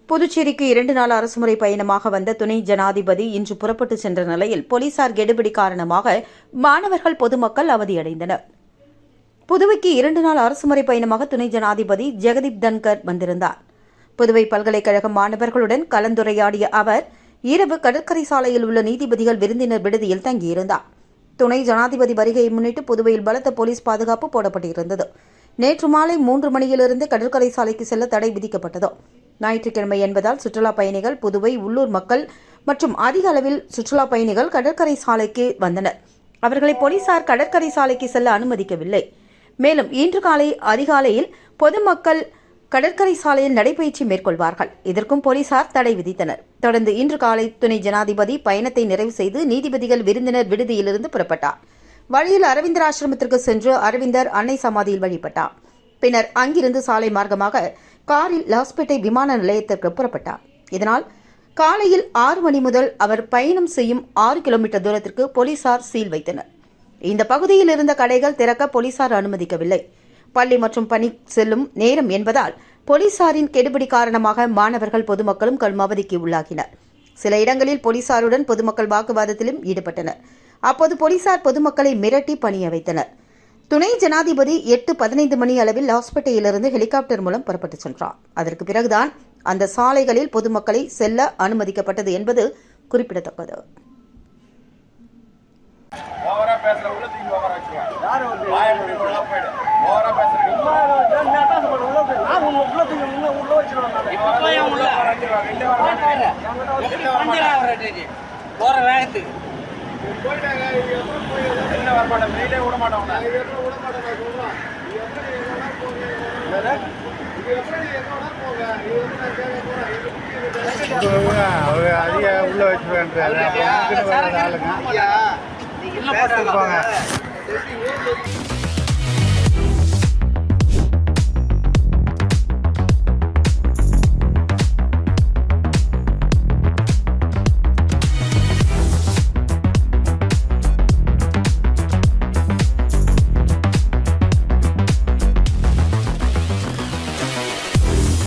புதுச்சேரிக்கு 2 நாள் அரசுமுறை பயணமாக வந்த துணை ஜனாதிபதி இன்று புறப்பட்டு சென்ற நிலையில் போலீசார் கெடுபிடி காரணமாக மாணவர்கள் பொதுமக்கள் அவதியடைந்தனர். புதுவைக்கு 2 நாள் அரசுமுறை பயணமாக துணை ஜனாதிபதி ஜெகதீப் தன்கர் வந்திருந்தார். புதுவை பல்கலைக்கழக மாணவர்களுடன் கலந்துரையாடிய அவர் இரவு கடற்கரை சாலையில் உள்ள நீதிபதிகள் விருந்தினர் விடுதியில் தங்கியிருந்தார். துணை ஜனாதிபதி வருகையை முன்னிட்டு புதுவையில் பலத்த போலீஸ் பாதுகாப்பு போடப்பட்டிருந்தது. நேற்று மாலை 3 மணியிலிருந்து கடற்கரை சாலைக்கு செல்ல தடை விதிக்கப்பட்டது. ஞாயிற்றுக்கிழமை என்பதால் சுற்றுலா பயணிகள், புதுவை உள்ளூர் மக்கள் மற்றும் அதிக அளவில் சுற்றுலா பயணிகள் கடற்கரை சாலைக்கு வந்தனர். அவர்களை போலீசார் கடற்கரை சாலைக்கு செல்ல அனுமதிக்கவில்லை. மேலும் இன்று காலை அதிகாலையில் பொதுமக்கள் கடற்கரை சாலையில் நடைபயிற்சி மேற்கொள்வார்கள். இதற்கும் போலீசார் தடை விதித்தனர். தொடர்ந்து இன்று காலை துணை ஜனாதிபதி பயணத்தை நிறைவு செய்து நீதிபதிகள் விருந்தினர் விடுதியிலிருந்து புறப்பட்டார். வழியில் அரவிந்தர் ஆசிரமத்திற்கு சென்று அரவிந்தர் அன்னை சமாதியில் வழிபட்டார். பின்னர் அங்கிருந்து சாலை மார்க்கமாக காரில் லாஸ்பேட்டை விமான நிலையத்திற்கு புறப்பட்டார். இதனால் காலையில் 6 மணி முதல் அவர் பயணம் செய்யும் 6 கிலோமீட்டர் தூரத்திற்கு போலீசார் சீல் வைத்தனர். இந்த பகுதியில் இருந்த கடைகள் திறக்க போலீசார் அனுமதிக்கவில்லை. பள்ளி மற்றும் பணி செல்லும் நேரம் என்பதால் போலீசாரின் கெடுபிடி காரணமாக மாணவர்கள், பொதுமக்களும் கடும் அவதிக்கு உள்ளாகினர். சில இடங்களில் போலீசாருடன் பொதுமக்கள் வாக்குவாதத்திலும் ஈடுபட்டனர். அப்போது போலீசார் பொதுமக்களை மிரட்டி பணிய வைத்தனர். துணை ஜனாதிபதி 8:15 மணி அளவில் லாஸ்பேட்டையிலிருந்து ஹெலிகாப்டர் மூலம் புறப்பட்டு சென்றார். அதற்கு பிறகுதான் அந்த சாலைகளில் பொதுமக்களை செல்ல அனுமதிக்கப்பட்டது என்பது குறிப்பிடத்தக்கது. அதிக உள்ள வச்சு